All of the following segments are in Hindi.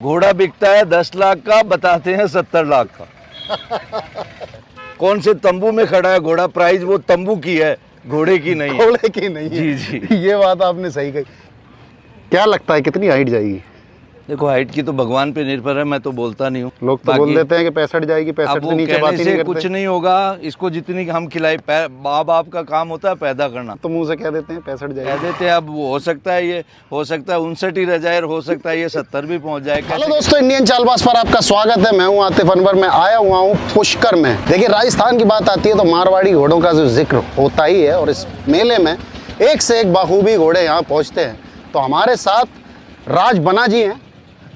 घोड़ा बिकता है 10 लाख का, बताते हैं 70 लाख का। कौन से तंबू में खड़ा है घोड़ा, प्राइस वो तंबू की है, घोड़े की नहीं है। घोड़े की नहीं है। जी जी, ये बात आपने सही कही। क्या लगता है कितनी हाइट जाएगी? देखो हाइट की तो भगवान पे निर्भर है, मैं तो बोलता नहीं हूँ। लोग तो बोल देते हैं कि 65 जाएगी, 65 से नीचे बात ही नहीं करते। कुछ नहीं होगा, इसको जितनी हम खिलाए, माँ बाप का काम होता है पैदा करना, तो मुंह से कह देते हैं 65 जाएगी, कह देते हैं। अब वो हो सकता है, ये हो सकता है 59 ही रह जाए, हो सकता है ये 70 भी पहुंच जाए। हेलो दोस्तों, इंडियन चालबाज पर आपका स्वागत है। मैं हूं आतिफ अनवर। मैं आया हुआ हूं पुष्कर में। देखिए, राजस्थान की बात आती है तो मारवाड़ी घोड़ों का जो जिक्र होता ही है, और इस मेले में एक से एक बाखूबी घोड़े यहाँ पहुँचते हैं। तो हमारे साथ राज बना जी हैं,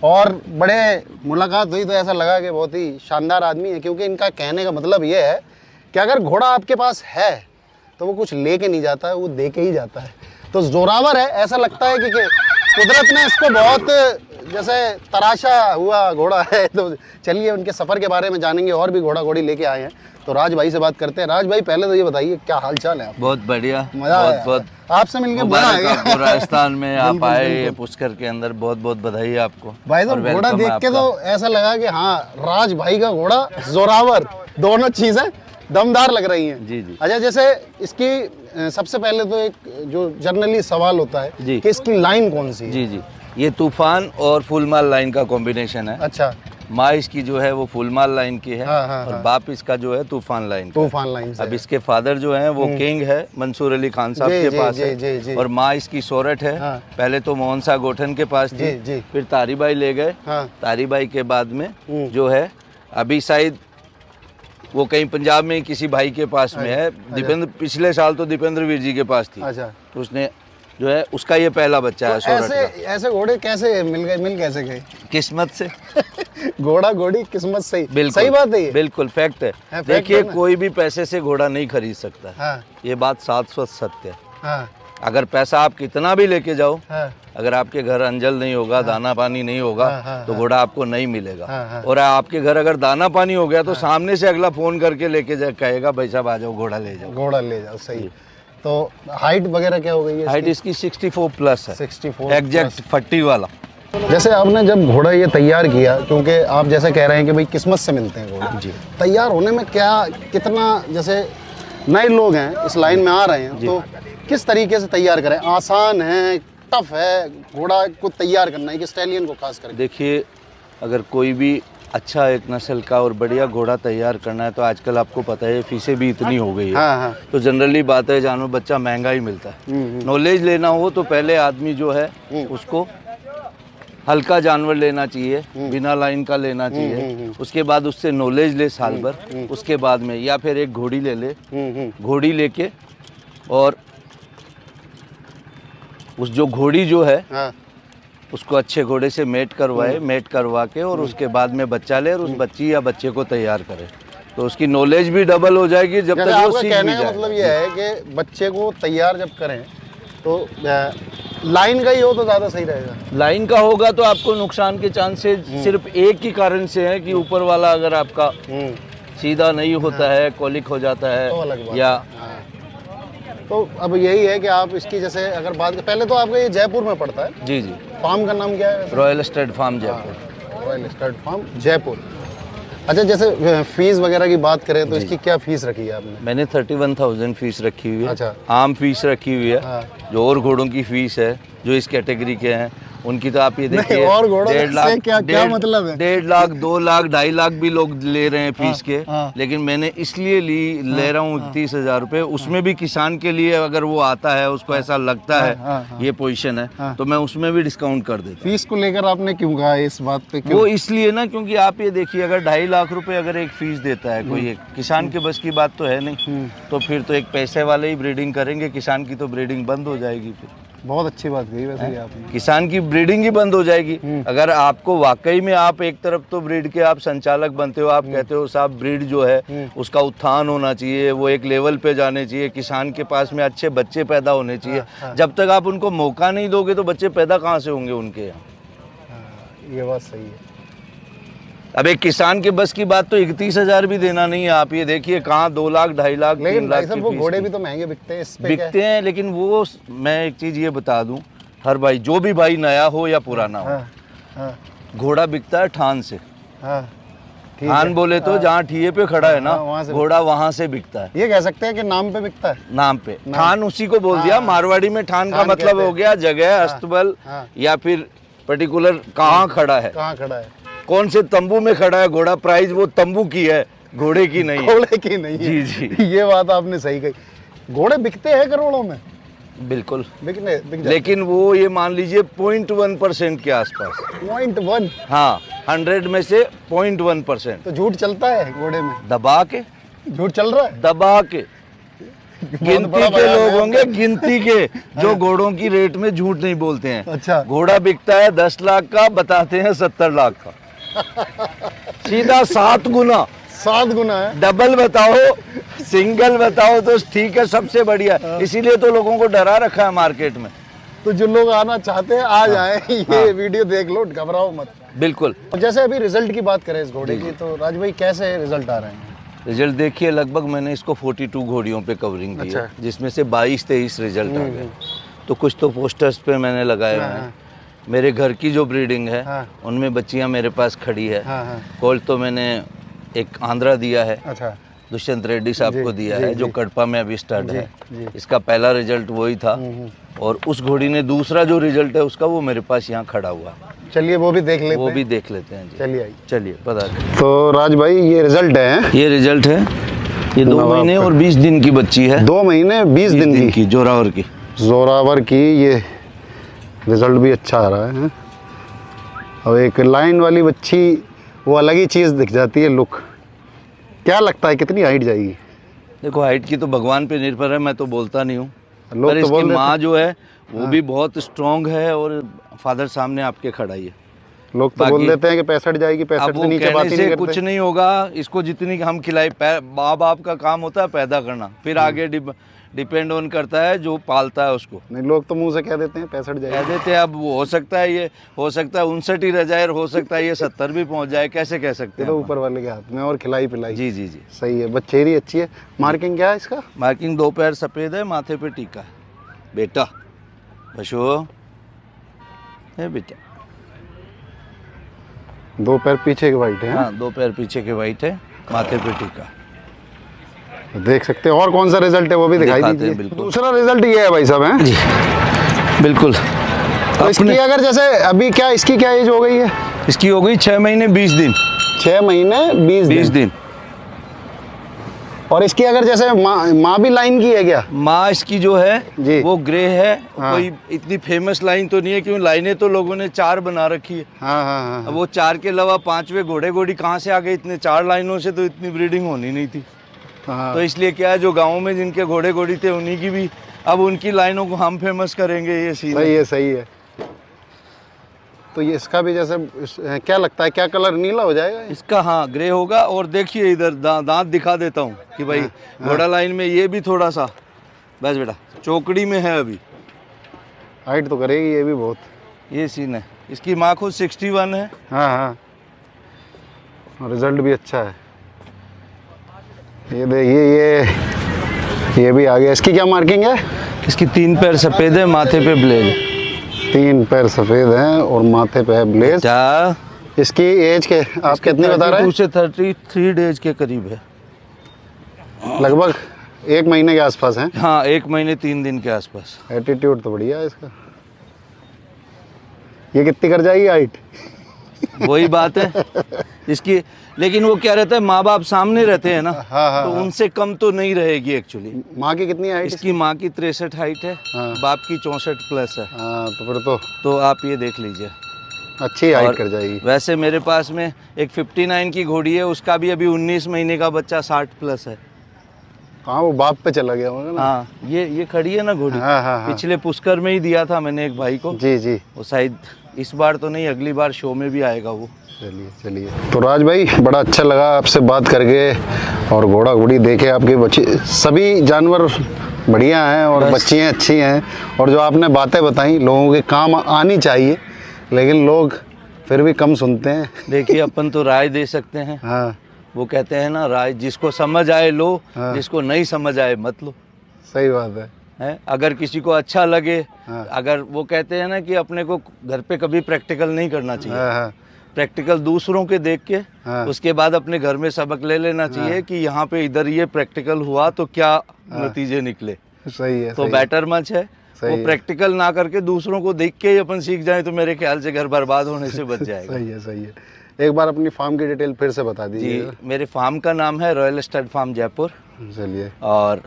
और बड़े मुलाकात हुई तो ऐसा लगा कि बहुत ही शानदार आदमी है, क्योंकि इनका कहने का मतलब ये है कि अगर घोड़ा आपके पास है तो वो कुछ लेके नहीं जाता है, वो दे के ही जाता है। तो जोरावर है, ऐसा लगता है कि कुदरत ने इसको बहुत जैसे तराशा हुआ घोड़ा है। तो चलिए उनके सफ़र के बारे में जानेंगे, और भी घोड़ा घोड़ी लेके आए हैं। तो राज भाई से बात करते हैं। राज भाई, पहले तो ये बताइए क्या हाल चाल है? बहुत बढ़िया, मजा आया बहुत आपसे मिलकर। बड़ा है राजस्थान में आप आए पुष्कर के अंदर, बहुत बहुत बधाई है आपको भाई। तो घोड़ा देख के तो ऐसा लगा कि हाँ, राज भाई का घोड़ा जोरावर, दोनों चीजें दमदार लग रही हैं। जी जी। अच्छा, जैसे इसकी सबसे पहले तो एक जो जनरली सवाल होता है जी, कि इसकी लाइन कौन सी है? जी जी, ये तूफान और फुलमाल लाइन का कॉम्बिनेशन है। अच्छा। माँ इसकी जो है वो फुलमाल लाइन की है। हाँ, और बाप इसका जो है तूफान लाइन का। तूफान लाइन से। अब इसके फादर जो हैं वो किंग है, मंसूर अली खान साहब के पास है। और माँ इसकी सोरठ है। हाँ। पहले तो मोहन शाह गोठन के पास थी, फिर तारीबाई ले गए। हाँ। तारीबाई के बाद में जो है अभी शायद वो कहीं पंजाब में किसी भाई के पास में है। दीपेंद्र, पिछले साल तो दीपेंद्र वीर जी के पास थी। अच्छा। तो उसने जो है उसका ये पहला बच्चा है सोरठ का। ऐसे घोड़े कैसे मिल कैसे गए? किस्मत से। घोड़ा घोड़ी किस्मत से ही। बिल्कुल सही बात है ये। बिल्कुल फैक्ट है। देखिए, कोई भी पैसे से घोड़ा नहीं खरीद सकता है। हाँ। ये बात शाश्वत सत्य है। हाँ। अगर पैसा आप कितना भी लेके जाओ, हाँ। अगर आपके घर अंजल नहीं होगा, दाना पानी नहीं होगा, तो घोड़ा आपको नहीं मिलेगा। और आपके घर अगर दाना पानी हो गया तो सामने से अगला फोन करके लेके कहेगा भाई साहब आ जाओ, घोड़ा ले जाओ, घोड़ा ले जाओ। सही। तो हाइट वगैरह क्या हो गई है? हाइट इसकी 64 प्लस है, 64 एग्जैक्ट फट्टी वाला। जैसे आपने जब घोड़ा ये तैयार किया, क्योंकि आप जैसे कह रहे हैं कि भाई किस्मत से मिलते हैं घोड़े जी, तैयार होने में क्या कितना, जैसे नए लोग हैं इस लाइन में आ रहे हैं, तो किस तरीके से तैयार करें? आसान है, टफ है घोड़ा को तैयार करना, एक स्टैलियन को खास करके? देखिए, अगर कोई भी अच्छा एक नस्ल का और बढ़िया घोड़ा तैयार करना है तो आजकल आपको पता है फीसें भी इतनी हो गई है। हाँ। तो जनरली बात है, जानवर बच्चा महंगा ही मिलता है। नॉलेज लेना हो तो पहले आदमी जो है उसको हल्का जानवर लेना चाहिए, बिना लाइन का लेना चाहिए। उसके बाद उससे नॉलेज ले साल भर, उसके बाद में या फिर एक घोड़ी ले ले, घोड़ी लेके और उस जो घोड़ी जो है उसको अच्छे घोड़े से मेट करवाए, मेट करवा के और उसके बाद में बच्चा ले और उस बच्ची या बच्चे को तैयार करे, तो उसकी नॉलेज भी डबल हो जाएगी जब तक वो सीख भी जाए। मतलब ये है कि बच्चे को तैयार जब करें तो लाइन का ही हो तो ज़्यादा सही रहेगा। लाइन का होगा तो आपको नुकसान के चांसेस सिर्फ एक ही कारण से है कि ऊपर वाला अगर आपका सीधा नहीं होता है, कॉलिक हो जाता है तो अलग बात। या तो अब यही है कि आप इसकी जैसे अगर बात, पहले तो आपका ये जयपुर में पड़ता है? जी जी। फार्म का नाम क्या है? Royal stud farm Jaipur. Royal stud farm Jaipur. अच्छा, जैसे फीस वगैरह की बात करें तो इसकी क्या फीस रखी है आपने? मैंने 31,000 फीस रखी हुई है। अच्छा। आम फीस रखी हुई है। जो और घोड़ों की फीस है जो इस कैटेगरी के हैं उनकी तो आप ये देखिए, और घोड़ों से 1.5 लाख क्या मतलब है? 1.5 लाख, 2 लाख, 2.5 लाख भी लोग ले रहे हैं फीस के। लेकिन मैंने इसलिए ले रहा हूँ 31,000 रुपये। उसमें भी किसान के लिए अगर वो आता है, उसको ऐसा लगता है ये पोजीशन है, तो मैं उसमें भी डिस्काउंट कर देता हूँ। फीस को लेकर आपने क्यों कहा इस बात पे? क्यों? वो इसलिए ना, क्योंकि आप ये देखिए, अगर 2.5 लाख रुपए अगर एक फीस देता है कोई, एक किसान के बस की बात तो है नहीं, तो फिर तो एक पैसे वाले ही ब्रीडिंग करेंगे, किसान की तो ब्रीडिंग बंद हो जाएगी। फिर बहुत अच्छी बात कही वैसे ही आपने, किसान की ब्रीडिंग ही बंद हो जाएगी। अगर आपको वाकई में, आप एक तरफ तो ब्रीड के आप संचालक बनते हो, आप कहते हो साहब ब्रीड जो है उसका उत्थान होना चाहिए, वो एक लेवल पे जाने चाहिए, किसान के पास में अच्छे बच्चे पैदा होने चाहिए। जब तक आप उनको मौका नहीं दोगे तो बच्चे पैदा कहाँ से होंगे उनके यहाँ? ये बात सही है। अब एक किसान के बस की बात तो 31,000 भी देना नहीं है। आप ये देखिए कहाँ 2 लाख, 2.5 लाख, 3 लाख की वो घोड़े भी तो महंगे बिकते हैं। इस पे बिकते हैं, लेकिन वो मैं एक चीज़ ये बता दूं, हर भाई, जो भी भाई नया हो या पुराना हो, घोड़ा बिकता है ठान से। हाँ, ठीक ठान है। बोले तो जहाँ ठिये पे खड़ा है ना, हाँ, वहाँ से घोड़ा वहां से बिकता है। ये कह सकते हैं कि नाम पे बिकता है। नाम पे ठान उसी को बोल दिया। हाँ। मारवाड़ी में ठान का ठान मतलब कहते हो हैं। गया जगह, अस्तबल, हाँ। या फिर पर्टिकुलर कहाँ खड़ा है, कहाँ खड़ा है, कौन से तंबू में खड़ा है घोड़ा। प्राइस वो तंबू की है, घोड़े की नहीं है। घोड़े की नहीं है। जी जी, ये बात आपने सही कही। घोड़े बिकते हैं करोड़ों में, बिल्कुल। बिक जाते लेकिन वो ये मान लीजिए 0.1% के आसपास। 0.1। हाँ, 100 में से 0.1%। तो झूठ चलता है घोड़े में, दबा के, झूठ चल रहा है। दबा के। गिनती बड़ा के बयान लोग है। होंगे, गिनती के, जो घोड़ों की रेट में झूठ नहीं बोलते हैं। अच्छा। घोड़ा बिकता है 10 लाख का, बताते हैं 70 लाख का। सीधा 7 गुना। 7 गुना है। डबल बताओ, सिंगल बताओ तो ठीक है, सबसे बढ़िया। इसीलिए तो लोगों को डरा रखा है मार्केट में। तो जो लोग आना चाहते हैं आ जाएं, ये वीडियो देख लो, घबराओ मत। बिल्कुल। जैसे अभी रिजल्ट की बात करें इस घोड़े की, तो राज भाई कैसे रिजल्ट आ रहे हैं? रिजल्ट देखिए, लगभग मैंने इसको 42 घोड़ियों पे कवरिंग दी है, अच्छा। जिसमें से 22-23 रिजल्ट आ गए। तो कुछ तो पोस्टर्स पे मैंने लगाए हुए हैं। मेरे घर की जो ब्रीडिंग है, हाँ। उनमें बच्चियां मेरे पास खड़ी है। हाँ, हाँ। कोल्ड तो मैंने एक आंध्रा दिया है, अच्छा। दुष्यंत रेड्डी साहब जी, को दिया जी, है, जो जी। कड़पा में अभी स्टार्ट है। जी। इसका पहला रिजल्ट वही था, और उस घोड़ी ने दूसरा जो रिजल्ट है उसका, वो मेरे पास यहाँ खड़ा हुआ। चलिए वो भी देख लेते वो हैं। भी देख लेते हैं जी। चलिए आइए। चलिए बता दें। तो राज भाई ये रिजल्ट है, ये रिजल्ट है, ये 2 नवाब महीने का। और 20 दिन की बच्ची है। 2 महीने 20 दिन की जोरावर की। जोरावर की। ये रिजल्ट भी अच्छा आ रहा है। और एक लाइन वाली बच्ची, वो अलग ही चीज़ दिख जाती है, लुक। क्या लगता है कितनी हाइट जाएगी? देखो, हाइट की तो भगवान पे निर्भर है, मैं तो बोलता नहीं हूँ। लोग पर तो इसकी बोल देते माँ जो है वो भी बहुत स्ट्रॉन्ग है, और फादर सामने आपके खड़ा ही है। लोग तो बोल बाकी- देते हैं कि 65 जाएगी, 65 अब वो से नीचे कहने बात ही नहीं से कुछ करते। नहीं होगा। इसको जितनी हम खिलाई, माँ बाप का काम होता है पैदा करना, फिर आगे डिपेंड ऑन करता है जो पालता है उसको। नहीं, लोग तो मुंह से कह देते हैं 65 कह जाएगी। देते हैं, अब वो हो सकता है, ये हो सकता है 59 ही रह जाए, और हो सकता है ये 70 भी पहुंच जाए, कैसे कह सकते ये हैं तो अपन? ऊपर वाले के हाथ में, और खिलाई पिलाई। जी जी जी। सही है, बच्चेरी अच्छी है। मार्किंग क्या है इसका? मार्किंग 2 पैर सफ़ेद है, माथे पे टीका है। बेटा बशो है बेटा। 2 पैर पीछे के वाइट है। हाँ, 2 पैर पीछे के वाइट है, माथे पे टीका। देख सकते हैं। और कौन सा रिजल्ट है वो भी दिखाई दिखाते हैं, दीजिए। बिल्कुल। दूसरा रिजल्ट ये है भाई साहब, है जी बिल्कुल। तो इसकी अगर जैसे अभी क्या, इसकी क्या एज हो गई है? इसकी हो गई 6 महीने 20 दिन। 6 महीने 20 दिन। और इसकी अगर जैसे माँ भी लाइन की है क्या? माँ इसकी जो है जी। वो ग्रे है। हाँ। कोई इतनी फेमस लाइन तो नहीं है, क्योंकि लाइनें तो लोगों ने 4 बना रखी है। हाँ हाँ हाँ। अब वो 4 के अलावा 5वें घोड़े घोड़ी कहाँ से आ गए? इतने 4 लाइनों से तो इतनी ब्रीडिंग होनी नहीं थी। हाँ। तो इसलिए क्या है, जो गाँव में जिनके घोड़े घोड़ी थे उन्हीं की भी, अब उनकी लाइनों को हम फेमस करेंगे, ये सीन सही है, सही है। तो ये इसका भी जैसे क्या लगता है, क्या कलर नीला हो जाएगा? इसका हाँ ग्रे होगा। और देखिए इधर दांत दिखा देता हूँ कि भाई घोड़ा लाइन में ये भी थोड़ा सा, बस बेटा चौकड़ी में है अभी। हाइट तो करेगी ये भी बहुत। ये सीन है। इसकी माँ खुद 61 है। हाँ हाँ। और रिजल्ट भी अच्छा है। ये देखिए, ये भी आ गया। इसकी क्या मार्किंग है? इसकी 3 पैर सफ़ेद है, माथे पे ब्लेड। 3 पैर सफ़ेद हैं और माथे पे है ब्लेज। क्या इसकी एज के आप कितनी बता रहे 32 हैं? से 33 डेज के करीब है। लगभग 1 महीने के आसपास हैं। हाँ, 1 महीने 3 दिन के आसपास। एटीट्यूड तो बढ़िया है इसका। ये कितनी कर जाएगी हाइट? वही बात है इसकी। लेकिन वो क्या रहता है, माँ बाप सामने रहते हैं ना, हाँ, तो उनसे कम तो नहीं रहेगी एक्चुअली। माँ की कितनी हाइट? इसकी माँ की 63 हाइट है, हाँ। बाप की 64 प्लस है। हाँ, तो फिर तो आप ये देख लीजिए, अच्छी हाइट और कर जाएगी। वैसे मेरे पास में एक 59 की घोड़ी है, उसका भी अभी 19 महीने का बच्चा 60 प्लस है। हाँ, वो बाप पे चला गया होगा ना। हाँ, ये खड़ी है ना घोड़ी। हाँ, हाँ, हाँ। पिछले पुष्कर में ही दिया था मैंने एक भाई को। जी जी। वो शायद इस बार तो नहीं, अगली बार शो में भी आएगा वो। चलिए चलिए। तो राज भाई बड़ा अच्छा लगा आपसे बात करके, और घोड़ा घोड़ी देखे आपके बच्चे, सभी जानवर बढ़िया हैं और बच्चियाँ अच्छी हैं। और जो आपने बातें बताई लोगों के काम आनी चाहिए, लेकिन लोग फिर भी कम सुनते हैं। देखिए, अपन तो राय दे सकते हैं। हाँ, वो कहते हैं ना, राय जिसको समझ आए लो, हाँ। जिसको नहीं समझ आए मत लो। सही बात है। है, अगर किसी को अच्छा लगे, हाँ। अगर वो कहते हैं ना कि अपने को घर पे कभी प्रैक्टिकल नहीं करना चाहिए। हाँ हाँ। प्रैक्टिकल दूसरों के देख के हाँ। उसके बाद अपने घर में सबक ले लेना चाहिए कि यहाँ पे इधर ये प्रैक्टिकल हुआ तो क्या नतीजे निकले। सही है, तो सही बेटर मच है सही वो है। प्रैक्टिकल ना करके दूसरों को देख के ही अपन सीख जाए तो मेरे ख्याल से घर बर्बाद होने से बच जाएगा। सही है, सही है। एक बार अपनी फार्म की डिटेल फिर से बता जी, दीजिए। मेरे फार्म का नाम है रॉयल स्टड फार्म जयपुर चलिए, और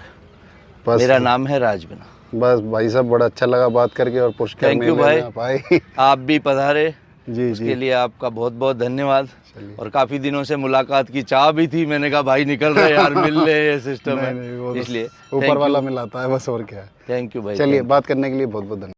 बस मेरा नाम है राजबिना। बस भाई साहब, बड़ा अच्छा लगा बात करके और पुष्कर Thank you मेले भाई। में आप आए। आप भी पधारे, जी उसके जी, लिए आपका बहुत बहुत धन्यवाद। चलिए। और काफी दिनों से मुलाकात की चाह भी थी, मैंने कहा भाई निकल रहे यार मिल ले, ये सिस्टम नहीं, नहीं, वो है तो इसलिए ऊपर वाला मिलाता है बस, और क्या है। थैंक यू भाई। चलिए, बात करने के लिए बहुत बहुत धन्यवाद।